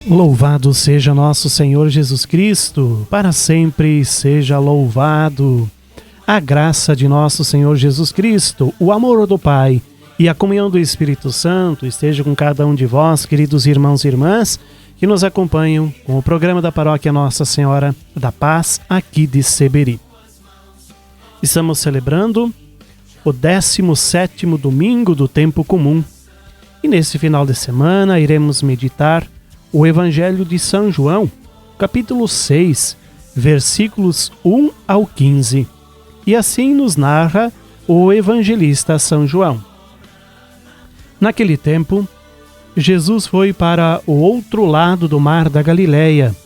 Louvado seja nosso Senhor Jesus Cristo, para sempre seja louvado. A graça de nosso Senhor Jesus Cristo, o amor do Pai e a comunhão do Espírito Santo esteja com cada um de vós, queridos irmãos e irmãs, que nos acompanham com o programa da Paróquia Nossa Senhora da Paz, aqui de Seberi. Estamos celebrando o 17º domingo do tempo comum e nesse final de semana iremos meditar o Evangelho de São João, capítulo 6, versículos 1 ao 15. E assim nos narra o evangelista São João. Naquele tempo, Jesus foi para o outro lado do mar da Galileia,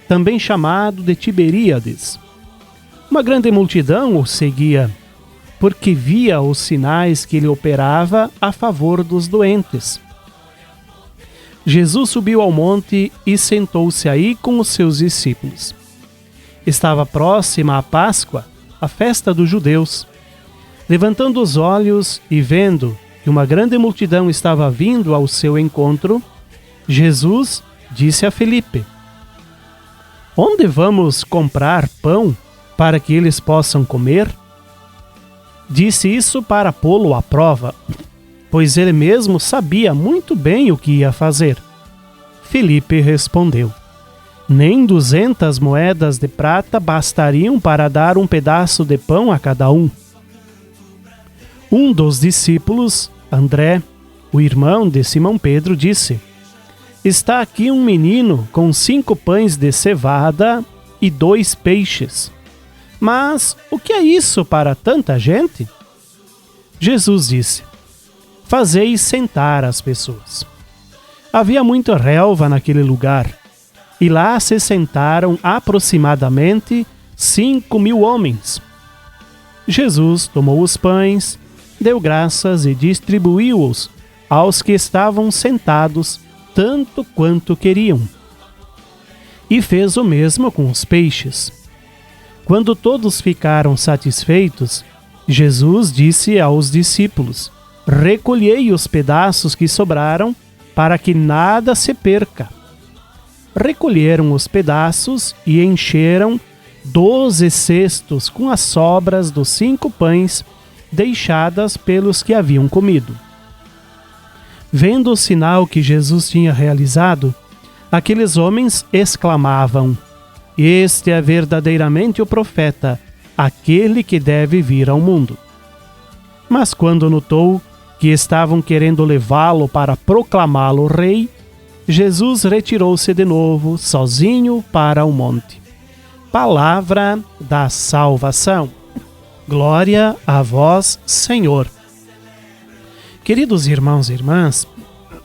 também chamado de Tiberíades. Uma grande multidão o seguia, porque via os sinais que ele operava a favor dos doentes. Jesus subiu ao monte e sentou-se aí com os seus discípulos. Estava próxima a Páscoa, a festa dos judeus. Levantando os olhos e vendo que uma grande multidão estava vindo ao seu encontro, Jesus disse a Felipe: "Onde vamos comprar pão para que eles possam comer?" Disse isso para pô-lo à prova, pois ele mesmo sabia muito bem o que ia fazer. Felipe respondeu: "Nem 200 moedas de prata bastariam para dar um pedaço de pão a cada um." Um dos discípulos, André, o irmão de Simão Pedro, disse: "Está aqui um menino com 5 pães de cevada e 2 peixes. Mas o que é isso para tanta gente?" Jesus disse: "Fazeis sentar as pessoas." Havia muita relva naquele lugar, e lá se sentaram aproximadamente 5.000 homens. Jesus tomou os pães, deu graças e distribuiu-os aos que estavam sentados, tanto quanto queriam. E fez o mesmo com os peixes. Quando todos ficaram satisfeitos, Jesus disse aos discípulos: "Recolhei os pedaços que sobraram, para que nada se perca." Recolheram os pedaços e encheram 12 cestos com as sobras dos 5 pães deixadas pelos que haviam comido. Vendo o sinal que Jesus tinha realizado, aqueles homens exclamavam: "Este é verdadeiramente o profeta, aquele que deve vir ao mundo." Mas quando notou que estavam querendo levá-lo para proclamá-lo rei, Jesus retirou-se de novo, sozinho, para o monte. Palavra da salvação. Glória a vós, Senhor. Queridos irmãos e irmãs,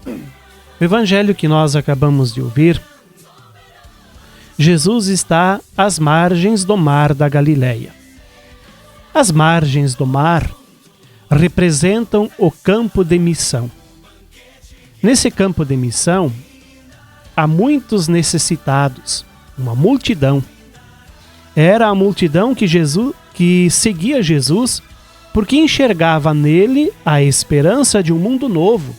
o evangelho que nós acabamos de ouvir, Jesus está às margens do mar da Galileia. As margens do mar representam o campo de missão. Nesse campo de missão, há muitos necessitados, uma multidão. Era a multidão que seguia Jesus porque enxergava nele a esperança de um mundo novo,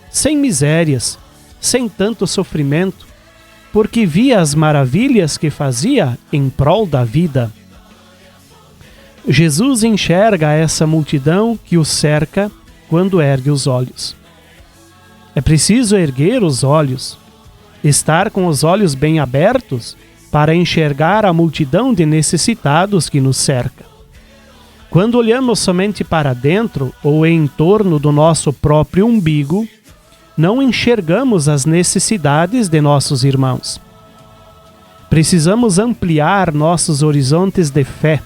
sem misérias, sem tanto sofrimento, porque via as maravilhas que fazia em prol da vida. Jesus enxerga essa multidão que o cerca quando ergue os olhos. É preciso erguer os olhos, estar com os olhos bem abertos para enxergar a multidão de necessitados que nos cerca. Quando olhamos somente para dentro ou em torno do nosso próprio umbigo, não enxergamos as necessidades de nossos irmãos. Precisamos ampliar nossos horizontes de fé,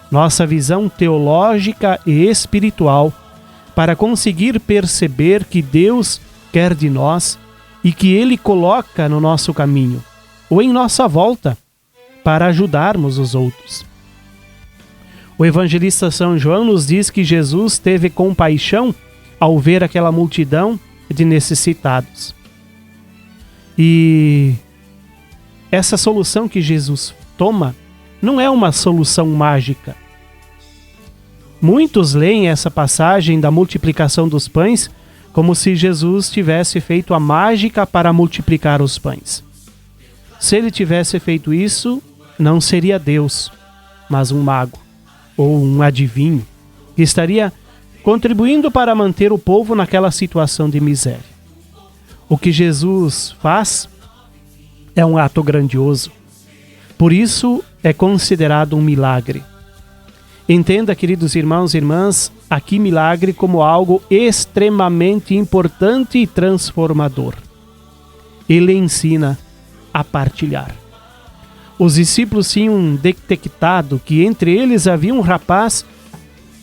nossa visão teológica e espiritual, para conseguir perceber que Deus quer de nós e que Ele coloca no nosso caminho, ou em nossa volta, para ajudarmos os outros. O evangelista São João nos diz que Jesus teve compaixão ao ver aquela multidão de necessitados. E essa solução que Jesus toma não é uma solução mágica. Muitos leem essa passagem da multiplicação dos pães como se Jesus tivesse feito a mágica para multiplicar os pães. Se ele tivesse feito isso, não seria Deus, mas um mago ou um adivinho que estaria contribuindo para manter o povo naquela situação de miséria. O que Jesus faz é um ato grandioso. Por isso é considerado um milagre. Entenda, queridos irmãos e irmãs, aqui milagre como algo extremamente importante e transformador. Ele ensina a partilhar. Os discípulos tinham detectado que entre eles havia um rapaz,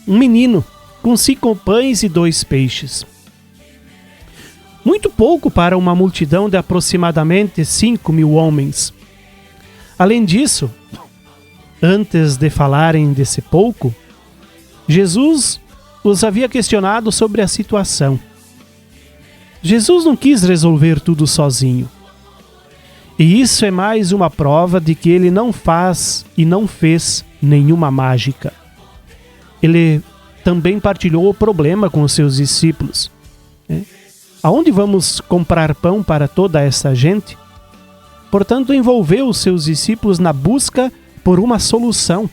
um menino, com 5 pães e 2 peixes. Muito pouco para uma multidão de aproximadamente 5.000 homens. Além disso, antes de falarem desse pouco, Jesus os havia questionado sobre a situação. Jesus não quis resolver tudo sozinho. E isso é mais uma prova de que ele não faz e não fez nenhuma mágica. Ele também partilhou o problema com os seus discípulos. Aonde vamos comprar pão para toda essa gente? Portanto, envolveu os seus discípulos na busca por uma solução.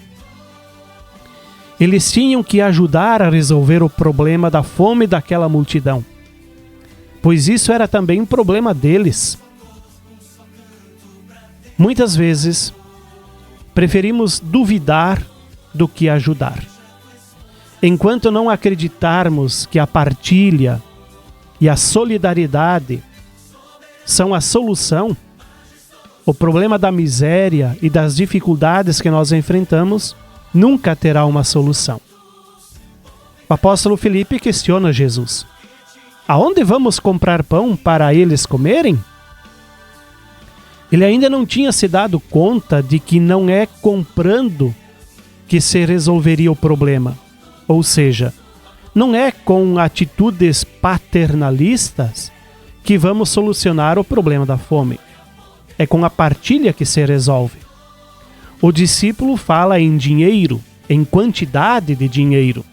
Eles tinham que ajudar a resolver o problema da fome daquela multidão, pois isso era também um problema deles. Muitas vezes, preferimos duvidar do que ajudar. Enquanto não acreditarmos que a partilha e a solidariedade são a solução, o problema da miséria e das dificuldades que nós enfrentamos nunca terá uma solução. O apóstolo Filipe questiona Jesus: aonde vamos comprar pão para eles comerem? Ele ainda não tinha se dado conta de que não é comprando que se resolveria o problema. Ou seja, não é com atitudes paternalistas que vamos solucionar o problema da fome. É com a partilha que se resolve. O discípulo fala em dinheiro, em quantidade de dinheiro,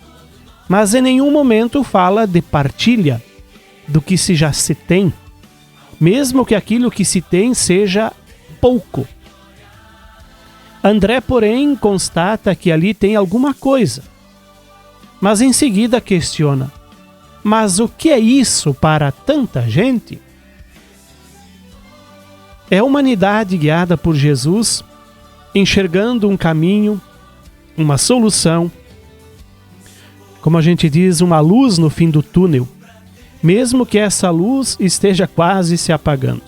mas em nenhum momento fala de partilha, do que já se tem, mesmo que aquilo que se tem seja pouco. André, porém, constata que ali tem alguma coisa, mas em seguida questiona: mas o que é isso para tanta gente? É a humanidade guiada por Jesus, enxergando um caminho, uma solução, como a gente diz, uma luz no fim do túnel, mesmo que essa luz esteja quase se apagando.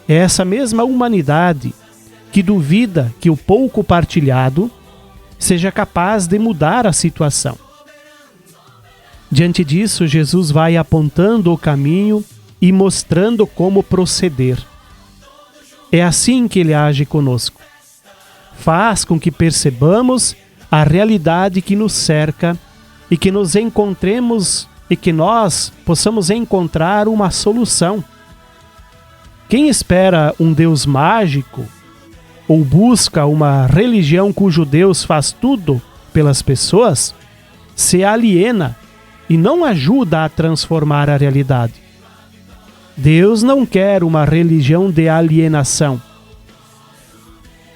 É essa mesma humanidade que duvida que o pouco partilhado seja capaz de mudar a situação. Diante disso, Jesus vai apontando o caminho e mostrando como proceder. É assim que ele age conosco. Faz com que percebamos a realidade que nos cerca e que nos encontremos e que nós possamos encontrar uma solução. Quem espera um Deus mágico ou busca uma religião cujo Deus faz tudo pelas pessoas, se aliena e não ajuda a transformar a realidade. Deus não quer uma religião de alienação.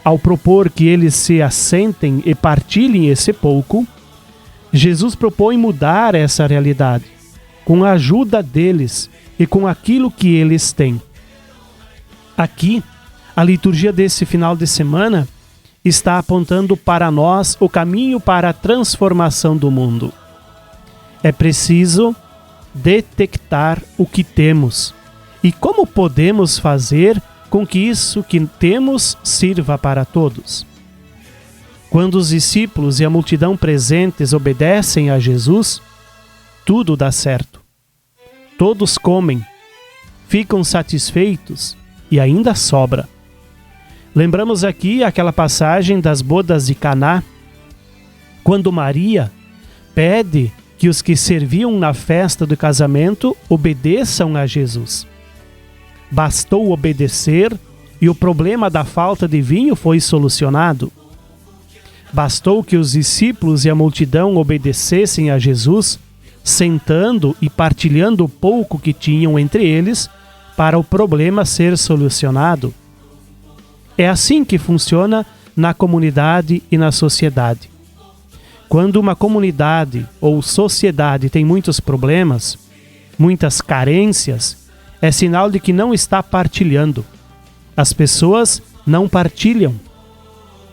Ao propor que eles se assentem e partilhem esse pouco, Jesus propõe mudar essa realidade, com a ajuda deles e com aquilo que eles têm. Aqui, a liturgia desse final de semana está apontando para nós o caminho para a transformação do mundo. É preciso detectar o que temos e como podemos fazer com que isso que temos sirva para todos. Quando os discípulos e a multidão presentes obedecem a Jesus, tudo dá certo. Todos comem, ficam satisfeitos e ainda sobra. Lembramos aqui aquela passagem das bodas de Caná, quando Maria pede que os que serviam na festa do casamento obedeçam a Jesus. Bastou obedecer e o problema da falta de vinho foi solucionado. Bastou que os discípulos e a multidão obedecessem a Jesus sentando e partilhando o pouco que tinham entre eles para o problema ser solucionado. É assim que funciona na comunidade e na sociedade. Quando uma comunidade ou sociedade tem muitos problemas, muitas carências, é sinal de que não está partilhando. As pessoas não partilham.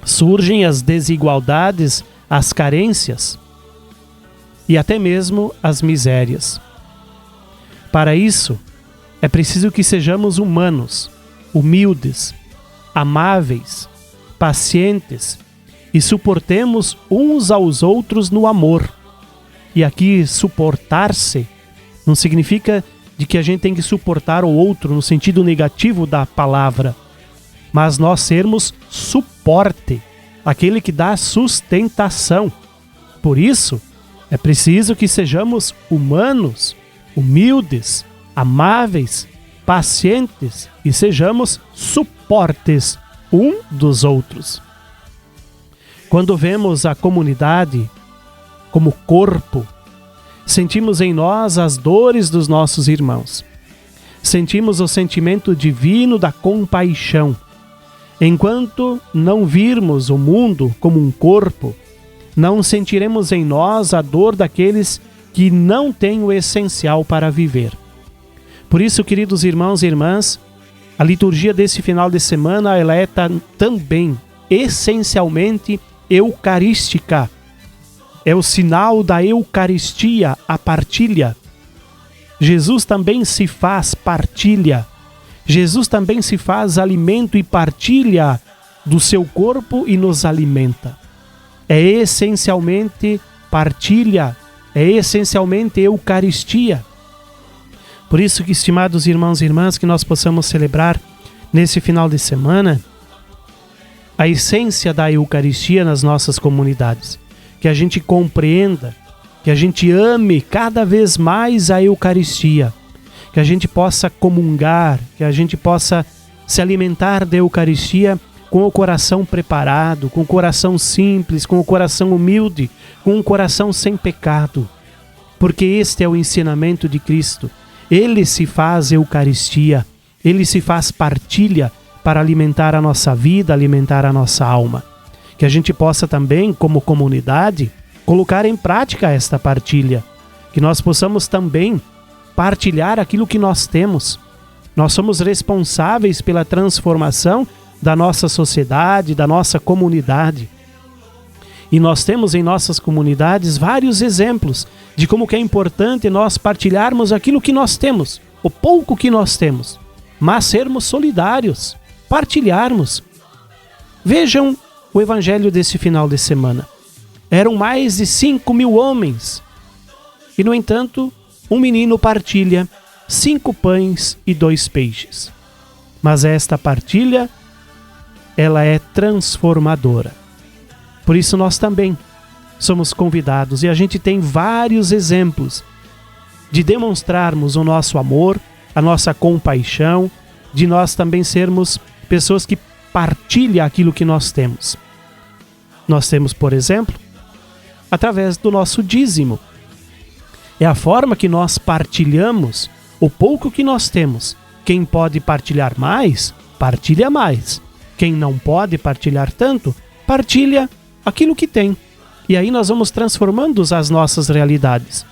Surgem as desigualdades, as carências e até mesmo as misérias. Para isso, é preciso que sejamos humanos, humildes, amáveis, pacientes e suportemos uns aos outros no amor. E aqui, suportar-se não significa de que a gente tem que suportar o outro no sentido negativo da palavra, mas nós sermos suporte, aquele que dá sustentação. Por isso, é preciso que sejamos humanos, humildes, amáveis, pacientes e sejamos suportes um dos outros. Quando vemos a comunidade como corpo, sentimos em nós as dores dos nossos irmãos. Sentimos o sentimento divino da compaixão. Enquanto não virmos o mundo como um corpo, não sentiremos em nós a dor daqueles que não têm o essencial para viver. Por isso, queridos irmãos e irmãs, a liturgia desse final de semana ela é também essencialmente eucarística. É o sinal da Eucaristia, a partilha. Jesus também se faz partilha. Jesus também se faz alimento e partilha do seu corpo e nos alimenta. É essencialmente partilha, é essencialmente Eucaristia. Por isso que, estimados irmãos e irmãs, que nós possamos celebrar nesse final de semana a essência da Eucaristia nas nossas comunidades. Que a gente compreenda, que a gente ame cada vez mais a Eucaristia, que a gente possa comungar, que a gente possa se alimentar da Eucaristia com o coração preparado, com o coração simples, com o coração humilde, com um coração sem pecado. Porque este é o ensinamento de Cristo. Ele se faz Eucaristia, ele se faz partilha para alimentar a nossa vida, alimentar a nossa alma. Que a gente possa também, como comunidade, colocar em prática esta partilha. Que nós possamos também partilhar aquilo que nós temos. Nós somos responsáveis pela transformação da nossa sociedade, da nossa comunidade. E nós temos em nossas comunidades vários exemplos de como que é importante nós partilharmos aquilo que nós temos, o pouco que nós temos, mas sermos solidários, partilharmos. Vejam o evangelho desse final de semana. Eram mais de 5.000 homens. E, no entanto, um menino partilha 5 pães e 2 peixes. Mas esta partilha, ela é transformadora. Por isso nós também somos convidados, e a gente tem vários exemplos de demonstrarmos o nosso amor, a nossa compaixão, de nós também sermos pessoas que partilham aquilo que nós temos. Nós temos, por exemplo, através do nosso dízimo. É a forma que nós partilhamos o pouco que nós temos. Quem pode partilhar mais, partilha mais. Quem não pode partilhar tanto, partilha aquilo que tem. E aí nós vamos transformando as nossas realidades.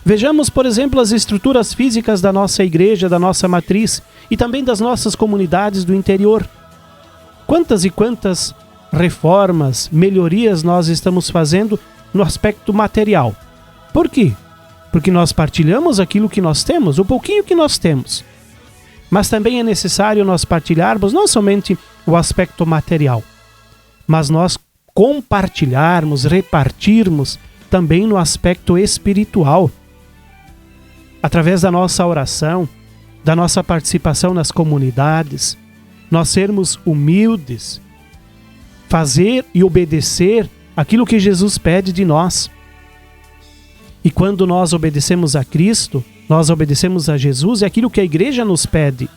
Vejamos, por exemplo, as estruturas físicas da nossa igreja, da nossa matriz e também das nossas comunidades do interior. Quantas e quantas reformas, melhorias nós estamos fazendo no aspecto material. Por quê? Porque nós partilhamos aquilo que nós temos, o pouquinho que nós temos. Mas também é necessário nós partilharmos não somente o aspecto material, mas nós compartilharmos, repartirmos também no aspecto espiritual. Através da nossa oração, da nossa participação nas comunidades, nós sermos humildes, fazer e obedecer aquilo que Jesus pede de nós. E quando nós obedecemos a Cristo, nós obedecemos a Jesus, é aquilo que a igreja nos pede.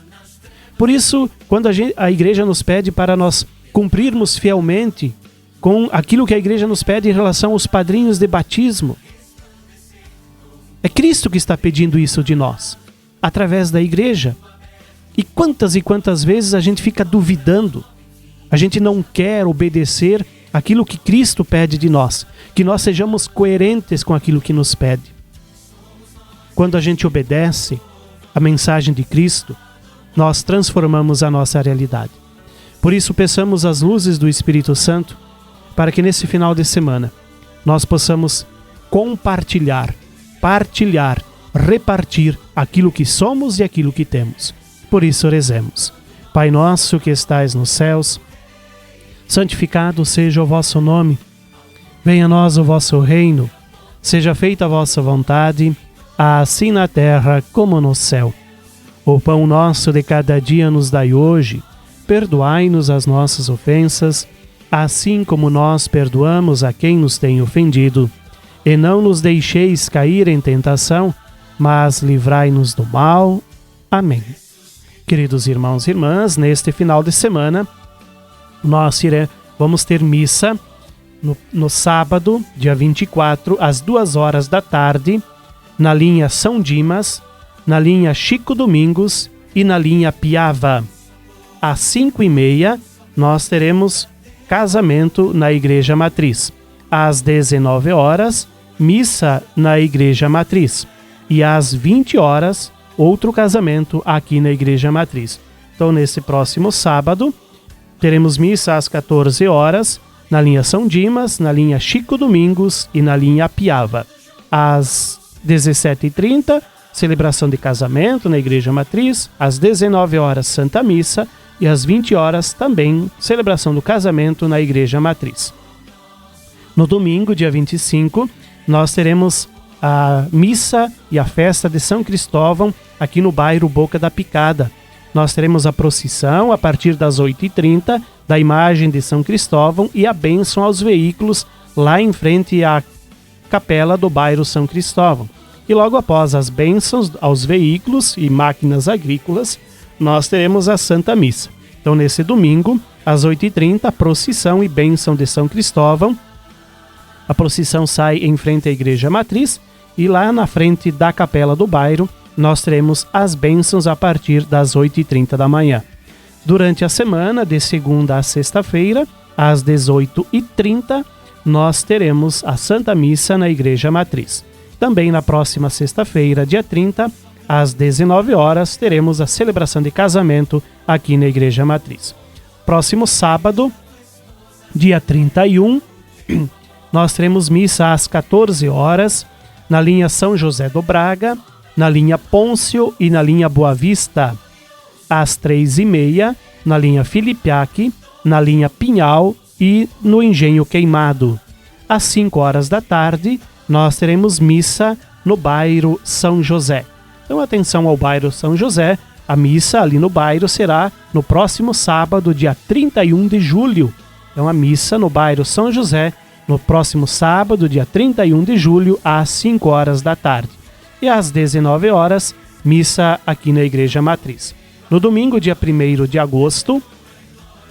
Por isso, quando a igreja nos pede para nós cumprirmos fielmente com aquilo que a igreja nos pede em relação aos padrinhos de batismo, É Cristo que está pedindo isso de nós, através da igreja. E quantas vezes a gente fica duvidando, a gente não quer obedecer aquilo que Cristo pede de nós, que nós sejamos coerentes com aquilo que nos pede. Quando a gente obedece a mensagem de Cristo, nós transformamos a nossa realidade. Por isso, peçamos as luzes do Espírito Santo para que nesse final de semana nós possamos compartilhar, partilhar, repartir aquilo que somos e aquilo que temos. Por isso, rezemos. Pai nosso que estais nos céus, santificado seja o vosso nome. Venha a nós o vosso reino. Seja feita a vossa vontade, assim na terra como no céu. O pão nosso de cada dia nos dai hoje. Perdoai-nos as nossas ofensas, assim como nós perdoamos a quem nos tem ofendido. E não nos deixeis cair em tentação, mas livrai-nos do mal. Amém. Queridos irmãos e irmãs, neste final de semana, nós vamos ter missa no sábado, dia 24, às 2 da tarde, na linha São Dimas, na linha Chico Domingos e na linha Piava. Às 5h30, nós teremos casamento na Igreja Matriz. Às 19 horas, missa na Igreja Matriz. E às 20 horas, outro casamento aqui na Igreja Matriz. Então, nesse próximo sábado, teremos missa às 14 horas, na linha São Dimas, na linha Chico Domingos e na linha Piava. Às 17h30, celebração de casamento na Igreja Matriz. Às 19 horas, Santa Missa. E às 20 horas, também, celebração do casamento na Igreja Matriz. No domingo, dia 25, nós teremos a missa e a festa de São Cristóvão aqui no bairro Boca da Picada. Nós teremos a procissão a partir das 8h30 da imagem de São Cristóvão e a bênção aos veículos lá em frente à capela do bairro São Cristóvão. E logo após as bênçãos aos veículos e máquinas agrícolas, nós teremos a Santa Missa. Então, nesse domingo, às 8h30, procissão e bênção de São Cristóvão. A procissão sai em frente à Igreja Matriz e lá na frente da capela do bairro, nós teremos as bênçãos a partir das 8h30 da manhã. Durante a semana, de segunda a sexta-feira, às 18h30, nós teremos a Santa Missa na Igreja Matriz. Também na próxima sexta-feira, dia 30, às 19 horas, teremos a celebração de casamento aqui na Igreja Matriz. Próximo sábado, dia 31, nós teremos missa às 14 horas, na linha São José do Braga, na linha Pôncio e na linha Boa Vista. Às 3h30, na linha Filipiaque, na linha Pinhal e no Engenho Queimado. Às 5 horas da tarde, nós teremos missa no bairro São José. Então, atenção ao bairro São José, a missa ali no bairro será no próximo sábado, dia 31 de julho. Então, a missa no bairro São José, no próximo sábado, dia 31 de julho, às 5 horas da tarde. E às 19 horas, missa aqui na Igreja Matriz. No domingo, dia 1º de agosto,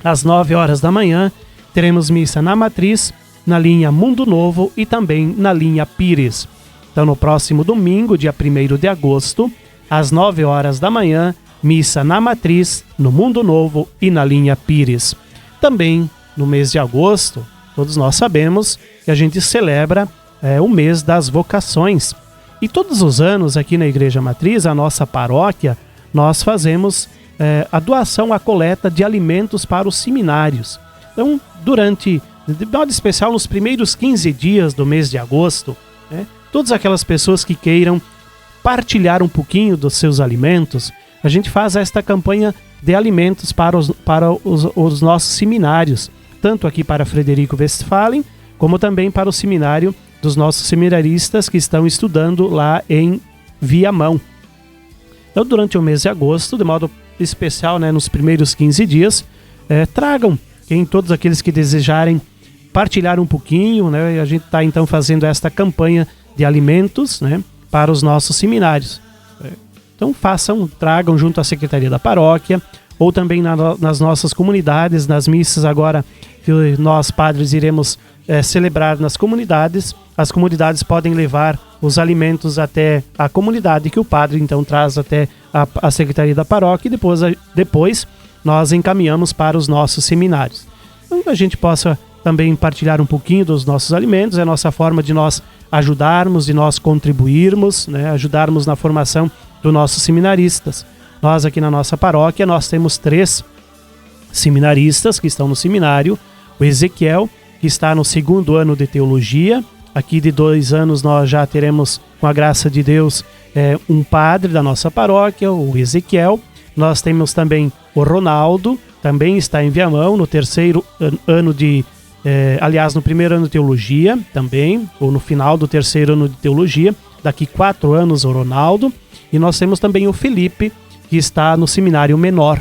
às 9 horas da manhã, teremos missa na Matriz, na linha Mundo Novo e também na linha Pires. Então, no próximo domingo, dia 1º de agosto, às 9 horas da manhã, missa na Matriz, no Mundo Novo e na linha Pires. Também, no mês de agosto, todos nós sabemos que a gente celebra o mês das vocações. E todos os anos, aqui na Igreja Matriz, a nossa paróquia, nós fazemos a doação, a coleta de alimentos para os seminários. Então, de modo especial, nos primeiros 15 dias do mês de agosto, todas aquelas pessoas que queiram partilhar um pouquinho dos seus alimentos, a gente faz esta campanha de alimentos para os nossos seminários, tanto aqui para Frederico Westphalen, como também para o seminário dos nossos seminaristas que estão estudando lá em Viamão. Então, durante o mês de agosto, de modo especial, nos primeiros 15 dias, tragam todos aqueles que desejarem partilhar um pouquinho, a gente está então fazendo esta campanha de alimentos, para os nossos seminários. Então tragam junto à Secretaria da Paróquia, ou também nas nossas comunidades, nas missas agora que nós padres iremos celebrar nas comunidades. As comunidades podem levar os alimentos até a comunidade, que o padre então traz até a secretaria da paróquia, e depois nós encaminhamos para os nossos seminários. Então, que a gente possa também partilhar um pouquinho dos nossos alimentos, é a nossa forma de nós ajudarmos, de nós contribuirmos, né, ajudarmos na formação dos nossos seminaristas. Nós aqui na nossa paróquia, nós temos 3 seminaristas que estão no seminário. O Ezequiel, que está no 2º ano de teologia. Aqui de 2 anos nós já teremos, com a graça de Deus, um padre da nossa paróquia, o Ezequiel. Nós temos também o Ronaldo, também está em Viamão, no 3º ano de... no 1º ano de teologia também, ou no final do 3º ano de teologia. Daqui 4 anos o Ronaldo. E nós temos também o Felipe, que está no seminário menor,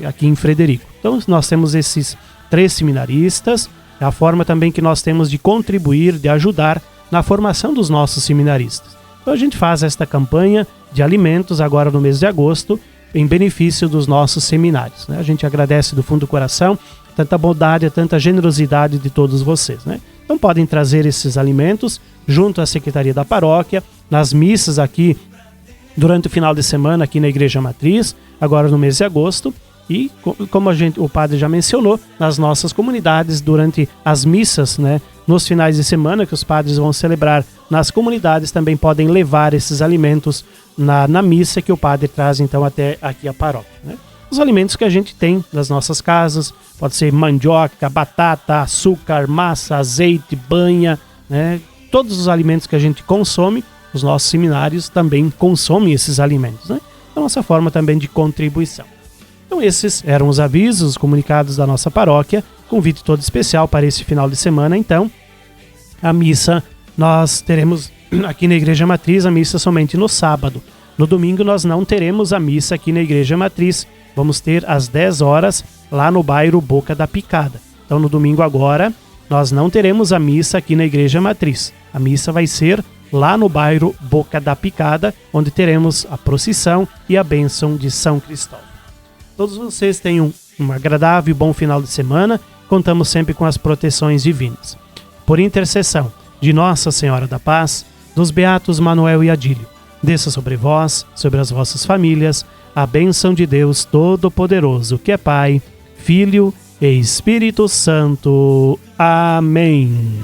aqui em Frederico. Então nós temos esses 3 seminaristas. É a forma também que nós temos de contribuir, de ajudar na formação dos nossos seminaristas. Então a gente faz esta campanha de alimentos agora no mês de agosto, em benefício dos nossos seminários, né? A gente agradece do fundo do coração tanta bondade, tanta generosidade de todos vocês, né? Então podem trazer esses alimentos junto à Secretaria da Paróquia, nas missas aqui durante o final de semana aqui na Igreja Matriz, agora no mês de agosto. E como o padre já mencionou, nas nossas comunidades, durante as missas, né, nos finais de semana que os padres vão celebrar nas comunidades, também podem levar esses alimentos na missa que o padre traz então até aqui a paróquia, né? Os alimentos que a gente tem nas nossas casas, pode ser mandioca, batata, açúcar, massa, azeite, banha, né? Todos os alimentos que a gente consome, os nossos seminários também consomem esses alimentos, né? A nossa forma também de contribuição. Então esses eram os avisos, os comunicados da nossa paróquia. Convite todo especial para esse final de semana, então. A missa nós teremos aqui na Igreja Matriz, a missa somente no sábado. No domingo nós não teremos a missa aqui na Igreja Matriz. Vamos ter às 10 horas lá no bairro Boca da Picada. Então no domingo agora nós não teremos a missa aqui na Igreja Matriz. A missa vai ser lá no bairro Boca da Picada, onde teremos a procissão e a bênção de São Cristóvão. Todos vocês tenham um agradável e bom final de semana. Contamos sempre com as proteções divinas. Por intercessão de Nossa Senhora da Paz, dos beatos Manuel e Adílio, desça sobre vós, sobre as vossas famílias, a bênção de Deus Todo-Poderoso, que é Pai, Filho e Espírito Santo. Amém.